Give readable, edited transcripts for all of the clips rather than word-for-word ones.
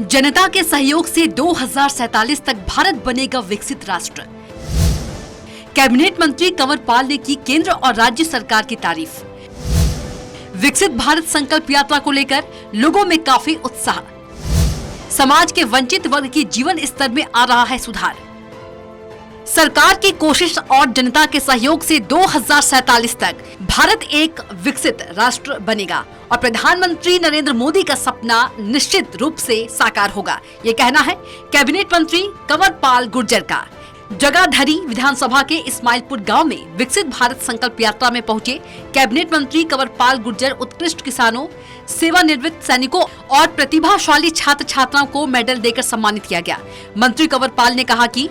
जनता के सहयोग से 2047 तक भारत बनेगा विकसित राष्ट्र। कैबिनेट मंत्री कंवर पाल ने की केंद्र और राज्य सरकार की तारीफ। विकसित भारत संकल्प यात्रा को लेकर लोगों में काफी उत्साह। समाज के वंचित वर्ग की जीवन स्तर में आ रहा है सुधार। सरकार की कोशिश और जनता के सहयोग से 2047 तक भारत एक विकसित राष्ट्र बनेगा और प्रधानमंत्री नरेंद्र मोदी का सपना निश्चित रूप से साकार होगा, ये कहना है कैबिनेट मंत्री कंवर पाल गुर्जर का। जगाधरी विधानसभा के इस्माइलपुर गांव में विकसित भारत संकल्प यात्रा में पहुंचे कैबिनेट मंत्री कंवर पाल गुर्जर उत्कृष्ट किसानों, सेवानिवृत्त सैनिकों और प्रतिभाशाली छात्र छात्राओं को मेडल देकर सम्मानित किया गया। मंत्री कंवर पाल ने कहा कि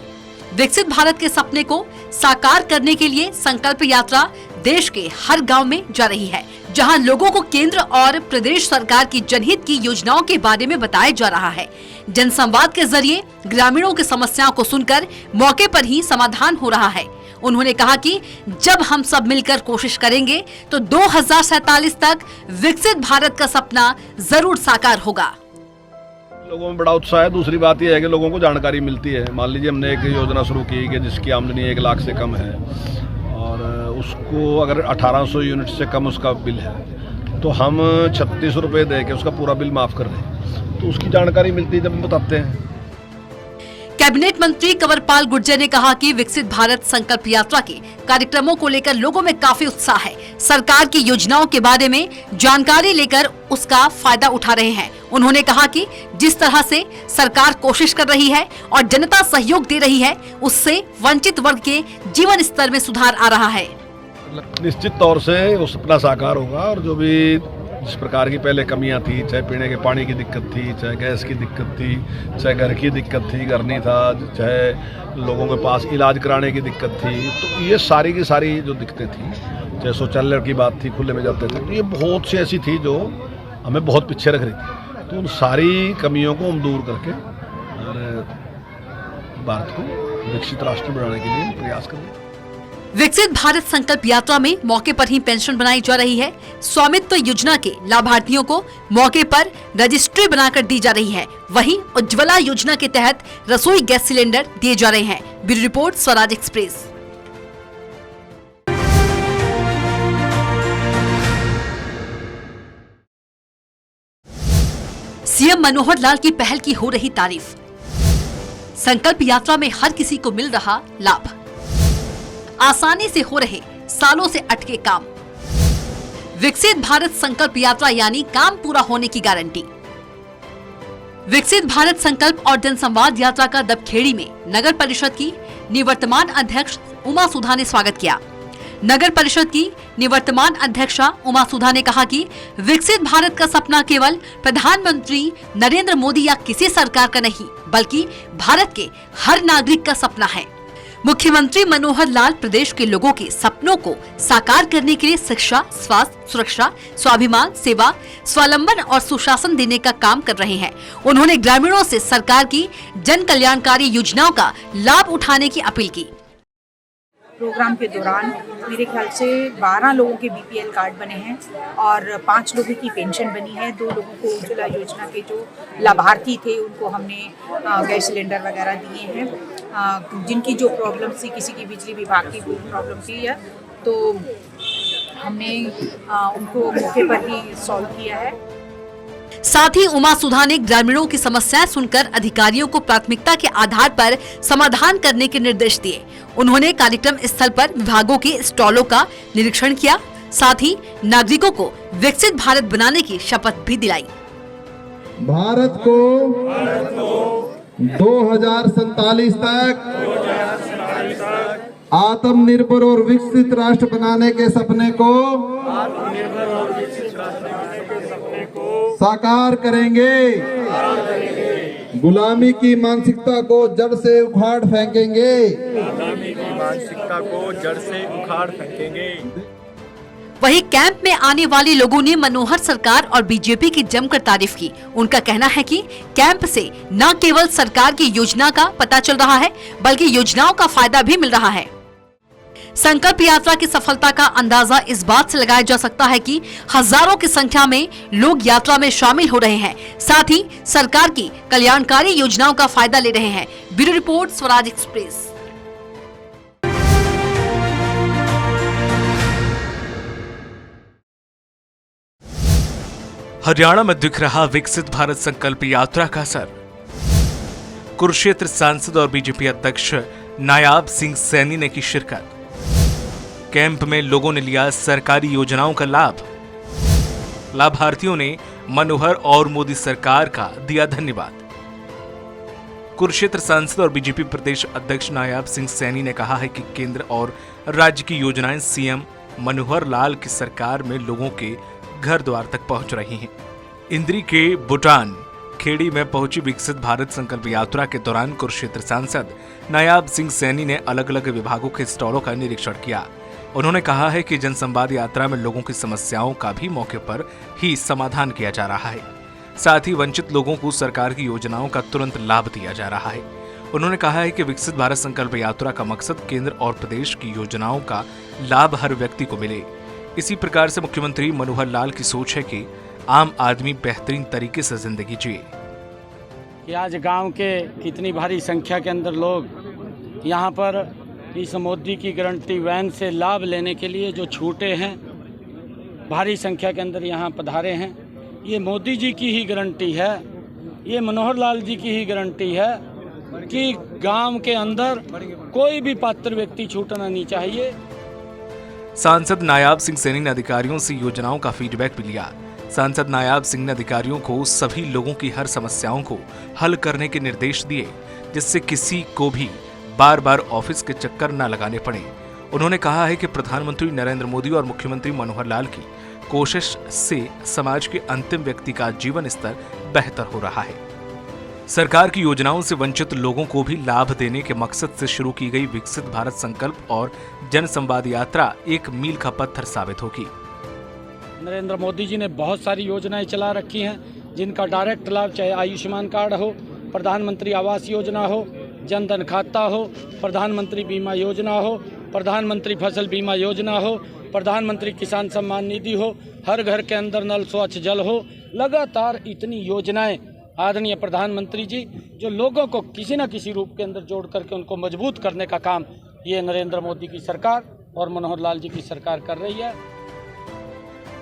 विकसित भारत के सपने को साकार करने के लिए संकल्प यात्रा देश के हर गांव में जा रही है, जहां लोगों को केंद्र और प्रदेश सरकार की जनहित की योजनाओं के बारे में बताया जा रहा है। जनसंवाद के जरिए ग्रामीणों की समस्याओं को सुनकर मौके पर ही समाधान हो रहा है। उन्होंने कहा कि जब हम सब मिलकर कोशिश करेंगे तो 2047 तक विकसित भारत का सपना जरूर साकार होगा। लोगों में बड़ा उत्साह है। दूसरी बात यह है कि लोगों को जानकारी मिलती है। मान लीजिए हमने एक योजना शुरू की कि जिसकी आमदनी 1 लाख से कम है और उसको अगर 1800 यूनिट से कम उसका बिल है तो हम 36 रुपये दे के उसका पूरा बिल माफ कर रहे हैं। तो उसकी जानकारी मिलती है जब हम बताते हैं। कैबिनेट मंत्री कंवर पाल गुर्जर ने कहा कि विकसित भारत संकल्प यात्रा के कार्यक्रमों को लेकर लोगों में काफी उत्साह है। सरकार की योजनाओं के बारे में जानकारी लेकर उसका फायदा उठा रहे हैं। उन्होंने कहा कि जिस तरह से सरकार कोशिश कर रही है और जनता सहयोग दे रही है, उससे वंचित वर्ग के जीवन स्तर में सुधार आ रहा है। निश्चित तौर से वो सपना साकार होगा और जो भी जिस प्रकार की पहले कमियां थी, चाहे पीने के पानी की दिक्कत थी, चाहे गैस की दिक्कत थी, चाहे घर की दिक्कत थी, घर नहीं था, चाहे लोगों के पास इलाज कराने की दिक्कत थी, तो ये सारी की सारी जो दिक्कतें थी, चाहे शौचालय की बात थी, खुले में जाते थे, तो ये बहुत सी ऐसी थी जो हमें बहुत पीछे रख रही थी। तो उन सारी कमियों को हम दूर करके और भारत को विकसित राष्ट्र बनाने के लिए प्रयास करेंगे। विकसित भारत संकल्प यात्रा में मौके पर ही पेंशन बनाई जा रही है। स्वामित्व योजना के लाभार्थियों को मौके पर रजिस्ट्री बनाकर दी जा रही है। वहीं उज्ज्वला योजना के तहत रसोई गैस सिलेंडर दिए जा रहे हैं। Bureau report, Swaraj Express. CM Manohar Lal की पहल की हो रही तारीफ। संकल्प यात्रा में हर किसी को मिल रहा लाभ। आसानी से हो रहे सालों से अटके काम। विकसित भारत संकल्प यात्रा यानी काम पूरा होने की गारंटी। विकसित भारत संकल्प और जनसंवाद यात्रा का दबखेड़ी में नगर परिषद की निवर्तमान अध्यक्ष उमा सुधा ने स्वागत किया। नगर परिषद की निवर्तमान अध्यक्षा उमा सुधा ने कहा कि विकसित भारत का सपना केवल प्रधानमंत्री नरेंद्र मोदी या किसी सरकार का नहीं, बल्कि भारत के हर नागरिक का सपना है। मुख्यमंत्री मनोहर लाल प्रदेश के लोगों के सपनों को साकार करने के लिए शिक्षा, स्वास्थ्य, सुरक्षा, स्वाभिमान, सेवा, स्वावलंबन और सुशासन देने का काम कर रहे हैं। उन्होंने ग्रामीणों से सरकार की जन कल्याणकारी योजनाओं का लाभ उठाने की अपील की। प्रोग्राम के दौरान मेरे ख्याल से 12 लोगों के बीपीएल कार्ड बने हैं और 5 लोगों की पेंशन बनी है। 2 लोगों को उज्ज्वला योजना के जो लाभार्थी थे उनको हमने गैस सिलेंडर वगैरह दिए हैं। जिनकी जो प्रॉब्लम थी, किसी की बिजली विभाग की प्रॉब्लम थी या तो हमने उनको मौके पर ही सॉल्व किया है। साथ ही उमा सुधा ने ग्रामीणों की समस्याएं सुनकर अधिकारियों को प्राथमिकता के आधार पर समाधान करने के निर्देश दिए। उन्होंने कार्यक्रम स्थल पर विभागों के स्टॉलों का निरीक्षण किया। साथ ही नागरिकों को विकसित भारत बनाने की शपथ भी दिलाई। भारत को 2047 तक आत्मनिर्भर और विकसित राष्ट्र बनाने के सपने को साकार करेंगे। गुलामी की मानसिकता को जड़ से उखाड़ फेंकेंगे। वहीं कैंप में आने वाले लोगों ने मनोहर सरकार और बीजेपी की जमकर तारीफ की। उनका कहना है कि कैंप से न केवल सरकार की योजना का पता चल रहा है, बल्कि योजनाओं का फायदा भी मिल रहा है। संकल्प यात्रा की सफलता का अंदाजा इस बात से लगाया जा सकता है कि हजारों की संख्या में लोग यात्रा में शामिल हो रहे हैं, साथ ही सरकार की कल्याणकारी योजनाओं का फायदा ले रहे हैं। Bureau report, Swaraj express. Haryana में दिख रहा विकसित भारत संकल्प यात्रा का असर। कुरुक्षेत्र सांसद और बीजेपी अध्यक्ष नायाब सिंह सैनी ने की शिरकत। कैंप में लोगों ने लिया सरकारी योजनाओं का लाभ। लाभार्थियों ने मनोहर और मोदी सरकार का दिया धन्यवाद। कुरुक्षेत्र सांसद और बीजेपी प्रदेश अध्यक्ष नायाब सिंह सैनी ने कहा है कि केंद्र और राज्य की योजनाएं सीएम मनोहर लाल की सरकार में लोगों के घर द्वार तक पहुंच रही हैं। इंद्री के भूटान खेड़ी में पहुंची विकसित भारत संकल्प यात्रा के दौरान कुरुक्षेत्र सांसद नायाब सिंह सैनी ने अलग अलग विभागों के स्टॉलों का निरीक्षण किया। उन्होंने कहा है कि जनसंवाद यात्रा में लोगों की समस्याओं का भी मौके पर ही समाधान किया जा रहा है, साथ ही वंचित लोगों को सरकार की योजनाओं का तुरंत लाभ दिया जा रहा है। उन्होंने कहा है कि विकसित भारत संकल्प यात्रा का मकसद केंद्र और प्रदेश की योजनाओं का लाभ हर व्यक्ति को मिले। इसी प्रकार से मुख्यमंत्री मनोहर लाल की सोच है कि आम आदमी बेहतरीन तरीके से जिंदगी जिए। कि आज गांव के कितनी भारी संख्या के अंदर लोग यहाँ पर इस मोदी की गारंटी वैन से लाभ लेने के लिए जो छूटे हैं, भारी संख्या के अंदर यहाँ पधारे हैं। ये मोदी जी की ही गारंटी है, ये मनोहर लाल जी की ही गारंटी है कि गांव के अंदर कोई भी पात्र व्यक्ति छूटना नहीं चाहिए। सांसद नायाब सिंह सैनी ने अधिकारियों से योजनाओं का फीडबैक भी लिया। सांसद नायाब सिंह ने अधिकारियों को सभी लोगों की हर समस्याओं को हल करने के निर्देश दिए, जिससे किसी को भी बार बार ऑफिस के चक्कर न लगाने पड़े। उन्होंने कहा है कि प्रधानमंत्री नरेंद्र मोदी और मुख्यमंत्री मनोहर लाल की कोशिश से समाज के अंतिम व्यक्ति का जीवन स्तर बेहतर हो रहा है। सरकार की योजनाओं से वंचित लोगों को भी लाभ देने के मकसद से शुरू की गई विकसित भारत संकल्प और जन संवाद यात्रा एक मील का पत्थर साबित होगी। नरेंद्र मोदी जी ने बहुत सारी योजनाएं चला रखी हैं, जिनका डायरेक्ट लाभ चाहे आयुष्मान कार्ड हो, प्रधानमंत्री आवास योजना हो, जन धन खाता हो, प्रधानमंत्री बीमा योजना हो, प्रधानमंत्री फसल बीमा योजना हो, प्रधानमंत्री किसान सम्मान निधि हो, हर घर के अंदर नल स्वच्छ जल हो। लगातार इतनी योजनाएं आदरणीय प्रधानमंत्री जी जो लोगों को किसी न किसी रूप के अंदर जोड़ करके उनको मजबूत करने का काम ये नरेंद्र मोदी की सरकार और मनोहर लाल जी की सरकार कर रही है।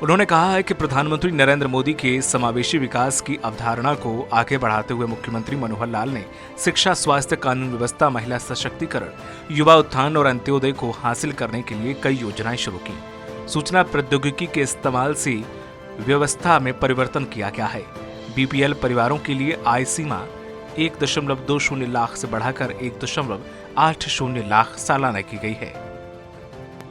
उन्होंने कहा है कि प्रधानमंत्री नरेंद्र मोदी के समावेशी विकास की अवधारणा को आगे बढ़ाते हुए मुख्यमंत्री मनोहर लाल ने शिक्षा, स्वास्थ्य, कानून व्यवस्था, महिला सशक्तिकरण, युवा उत्थान और अंत्योदय को हासिल करने के लिए कई योजनाएं शुरू की। सूचना प्रौद्योगिकी के इस्तेमाल से व्यवस्था में परिवर्तन किया गया है। बीपीएल परिवारों के लिए आय सीमा 1.20 लाख से बढ़ाकर 1.80 लाख सालाना की गई है।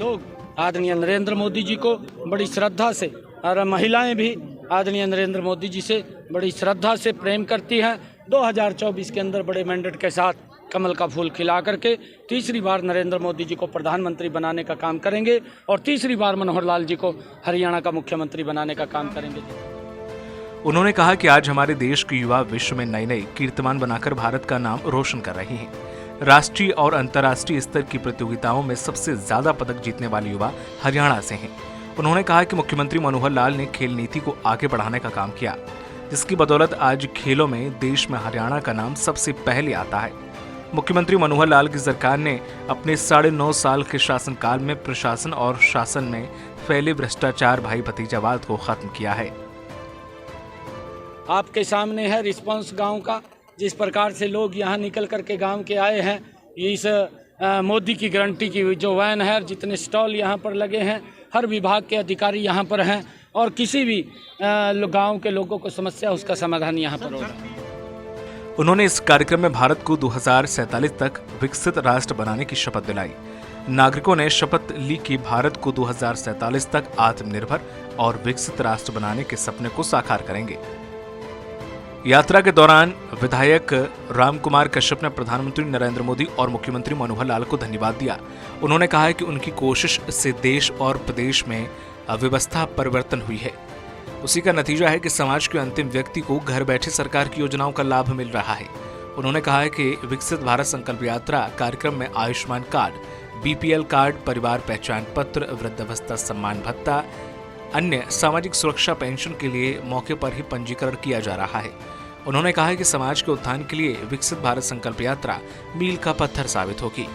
लोग आदरणीय नरेंद्र मोदी जी को बड़ी श्रद्धा से और महिलाएं भी आदरणीय नरेंद्र मोदी जी से बड़ी श्रद्धा से प्रेम करती हैं। 2024 के अंदर बड़े मैंडेट के साथ कमल का फूल खिला करके तीसरी बार नरेंद्र मोदी जी को प्रधानमंत्री बनाने का काम करेंगे और तीसरी बार मनोहर लाल जी को हरियाणा का मुख्यमंत्री बनाने का काम करेंगे। उन्होंने कहा कि आज हमारे देश के युवा विश्व में नए नए कीर्तिमान बनाकर भारत का नाम रोशन कर रहे हैं। राष्ट्रीय और अंतर्राष्ट्रीय स्तर की प्रतियोगिताओं में सबसे ज्यादा पदक जीतने वाले युवा हरियाणा से हैं। उन्होंने कहा कि मुख्यमंत्री मनोहर लाल ने खेल नीति को आगे बढ़ाने का काम किया, जिसकी बदौलत आज खेलों में देश में हरियाणा का नाम सबसे पहले आता है। मुख्यमंत्री मनोहर लाल की सरकार ने अपने 9.5 साल के शासनकाल में प्रशासन और शासन में फैले भ्रष्टाचार, भाई भतीजावाद को खत्म किया है। आपके सामने है रिस्पांस गांव का, जिस प्रकार से लोग यहाँ निकल करके गांव के आए हैं। इस मोदी की गारंटी की जो वैन है, जितने स्टॉल यहाँ पर लगे हैं, हर विभाग के अधिकारी यहाँ पर हैं और किसी भी गांव के लोगों को समस्या उसका समाधान यहाँ पर होगा। उन्होंने इस कार्यक्रम में भारत को 2047 तक विकसित राष्ट्र बनाने की शपथ दिलाई। नागरिकों ने शपथ ली कि भारत को 2047 तक आत्मनिर्भर और विकसित राष्ट्र बनाने के सपने को साकार करेंगे। यात्रा के दौरान विधायक रामकुमार कश्यप ने प्रधानमंत्री नरेंद्र मोदी और मुख्यमंत्री मनोहर लाल को धन्यवाद दिया। उन्होंने कहा है कि उनकी कोशिश से देश और प्रदेश में व्यवस्था परिवर्तन हुई है। उसी का नतीजा है कि समाज के अंतिम व्यक्ति को घर बैठे सरकार की योजनाओं का लाभ मिल रहा है। उन्होंने कहा है कि विकसित भारत संकल्प यात्रा कार्यक्रम में आयुष्मान कार्ड, बीपीएल कार्ड, परिवार पहचान पत्र, वृद्धावस्था सम्मान भत्ता, अन्य सामाजिक सुरक्षा पेंशन के लिए मौके पर ही पंजीकरण किया जा रहा है। उन्होंने कहा है कि समाज के उत्थान के लिए विकसित भारत संकल्प यात्रा मील का पत्थर साबित होगी।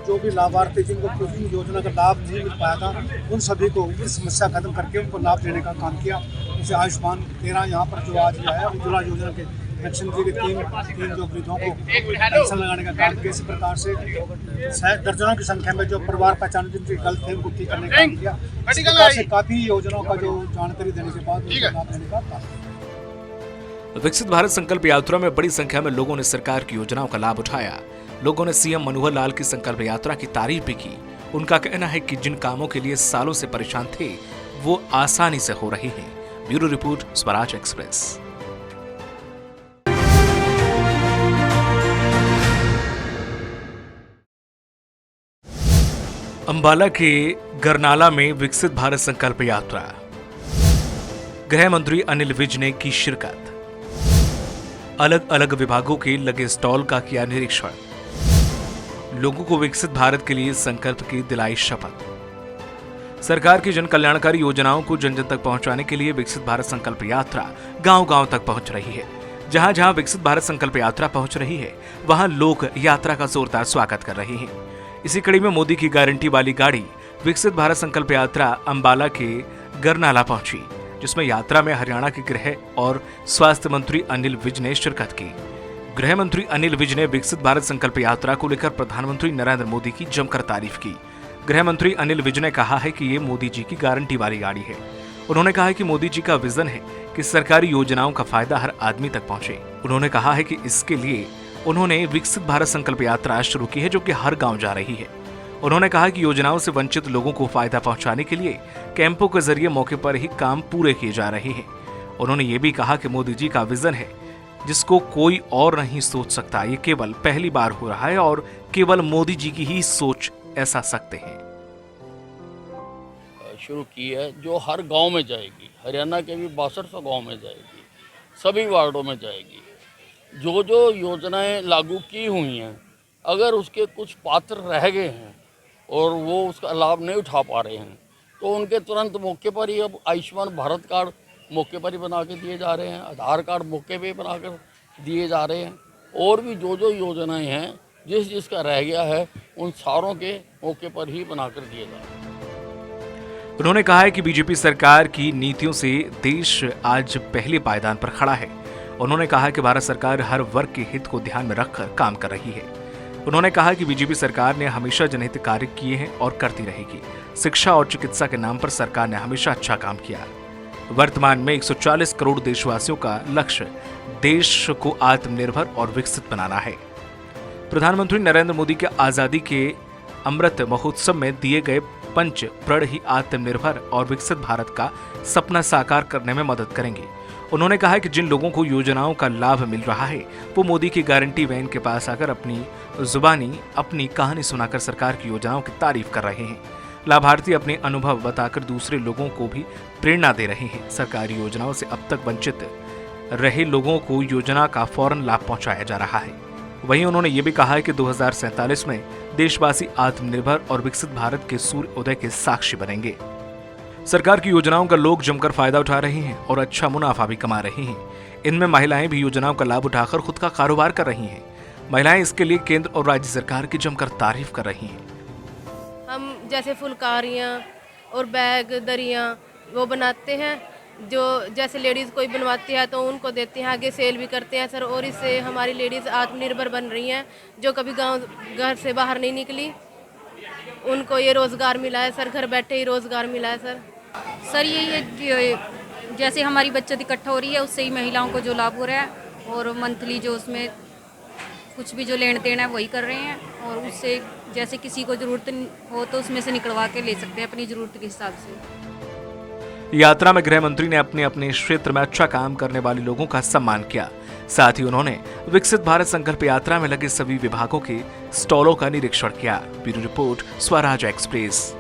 जो भी लाभार्थी जिनको किसी योजना का लाभ नहीं मिल पाया था, उन सभी को इस समस्या खत्म करके उनको लाभ देने का काम किया। जैसे आयुष्मान 13 यहाँ पर जो आज आया, उज्ज्वला योजना के पेंशन के तीन जो वृद्धों को पेंशन लगाने का काम किया। इसी प्रकार से दर्जनों की संख्या में जो परिवार पहचान जिनकी गलत थे उनको ठीक करने का काम किया। इस प्रकार से काफी योजनाओं का जो जानकारी देने के बाद उनको लाभ देने का काम। विकसित भारत संकल्प यात्रा में बड़ी संख्या में लोगों ने सरकार की योजनाओं का लाभ उठाया। लोगों ने सीएम मनोहर लाल की संकल्प यात्रा की तारीफ भी की। उनका कहना है कि जिन कामों के लिए सालों से परेशान थे वो आसानी से हो रहे हैं। Bureau report, Swaraj express. Ambala के गरनाला में विकसित भारत संकल्प यात्रा, गृह मंत्री अनिल विज ने की शिरकत। अलग अलग विभागों के लगे स्टॉल का किया निरीक्षण। लोगों को विकसित भारत के लिए संकल्प की दिलाई शपथ। सरकार की जन कल्याणकारी योजनाओं को जन जन तक पहुंचाने के लिए विकसित भारत संकल्प यात्रा गांव-गांव तक पहुंच रही है। जहां जहां विकसित भारत संकल्प यात्रा पहुंच रही है, वहां लोग यात्रा का जोरदार स्वागत कर रहे हैं। इसी कड़ी में मोदी की गारंटी वाली गाड़ी विकसित भारत संकल्प यात्रा अंबाला के गरनाला पहुंची, जिसमें यात्रा में हरियाणा के गृह और स्वास्थ्य मंत्री अनिल विज ने शिरकत की। गृह मंत्री अनिल विज ने विकसित भारत संकल्प यात्रा को लेकर प्रधानमंत्री नरेंद्र मोदी की जमकर तारीफ की। गृह मंत्री अनिल विज ने कहा है कि ये मोदी जी की गारंटी वाली गाड़ी है। उन्होंने कहा है कि मोदी जी का विजन है कि सरकारी योजनाओं का फायदा हर आदमी तक पहुंचे। उन्होंने कहा है कि इसके लिए उन्होंने विकसित भारत संकल्प यात्रा शुरू की है, जो कि हर गांव जा रही है। उन्होंने कहा कि योजनाओं से वंचित लोगों को फायदा पहुंचाने के लिए कैंपों के जरिए मौके पर ही काम पूरे किए जा रहे हैं। उन्होंने ये भी कहा कि मोदी जी का विजन है जिसको कोई और नहीं सोच सकता। ये केवल पहली बार हो रहा है और केवल मोदी जी की ही सोच ऐसा सकते हैं। शुरू की है जो हर गांव में जाएगी। हरियाणा के भी 6200 गांव में जाएगी, सभी वार्डों में जाएगी। जो जो योजनाएं लागू की हुई हैं, अगर उसके कुछ पात्र रह गए हैं और वो उसका लाभ नहीं उठा पा रहे हैं, तो उनके तुरंत मौके पर ही अब आयुष्मान भारत कार्ड मौके पर ही बना के दिए जा रहे हैं, आधार कार्ड मौके पे बनाकर दिए जा रहे हैं। और भी जो जो योजनाएं हैं, जिसका रह गया है, उन सारों के मौके पर ही बनाकर दिए जा रहे हैं। उन्होंने कहा है कि बीजेपी सरकार की नीतियों से देश आज पहले पायदान पर खड़ा है। उन्होंने कहा कि भारत सरकार हर वर्ग के हित को ध्यान में रखकर काम कर रही है। उन्होंने कहा कि बीजेपी सरकार ने हमेशा जनहित कार्य किए हैं और करती रहेगी। शिक्षा और चिकित्सा के नाम पर सरकार ने हमेशा अच्छा काम किया। वर्तमान में 140 करोड़ देशवासियों का लक्ष्य देश को आत्मनिर्भर और विकसित बनाना है। प्रधानमंत्री नरेंद्र मोदी के आजादी के अमृत महोत्सव में दिए गए पंच प्रण ही आत्मनिर्भर और विकसित भारत का सपना साकार करने में मदद करेंगे। उन्होंने कहा कि जिन लोगों को योजनाओं का लाभ मिल रहा है, वो मोदी की गारंटी वैन के पास आकर अपनी जुबानी अपनी कहानी सुनाकर सरकार की योजनाओं की तारीफ कर रहे हैं। लाभार्थी अपने अनुभव बताकर दूसरे लोगों को भी प्रेरणा दे रहे हैं। सरकारी योजनाओं से अब तक वंचित रहे लोगों को योजना का फौरन लाभ पहुंचाया जा रहा है। वहीं उन्होंने ये भी कहा है कि 2047 में देशवासी आत्मनिर्भर और विकसित भारत के सूर्य उदय के साक्षी बनेंगे। सरकार की योजनाओं का लोग जमकर फायदा उठा रहे हैं और अच्छा मुनाफा भी कमा रहे हैं। इनमें महिलाएं भी योजनाओं का लाभ उठाकर खुद का कारोबार कर रही हैं। महिलाएं इसके लिए केंद्र और राज्य सरकार की जमकर तारीफ कर रही हैं। हम जैसे फुलकारियाँ और बैग दरियाँ वो बनाते हैं, जो जैसे लेडीज़ कोई बनवाती है तो उनको देते हैं, आगे सेल भी करते हैं सर। और इससे हमारी लेडीज़ आत्मनिर्भर बन रही हैं, जो कभी गांव घर से बाहर नहीं निकली, उनको ये रोज़गार मिला है सर। घर बैठे ही रोज़गार मिला है सर। ये जैसे हमारी बचत इकट्ठा हो रही है, उससे ही महिलाओं को जो लाभ हो रहा है, और मंथली जो उसमें कुछ भी जो लेन देन है वही कर रहे हैं। और उससे जैसे किसी को ज़रूरत हो तो उसमें से निकलवा के ले सकते हैं अपनी ज़रूरत के हिसाब से। यात्रा में गृह मंत्री ने अपने अपने क्षेत्र में अच्छा काम करने वाले लोगों का सम्मान किया। साथ ही उन्होंने विकसित भारत संकल्प यात्रा में लगे सभी विभागों के स्टॉलों का निरीक्षण किया। Bureau report, Swaraj express.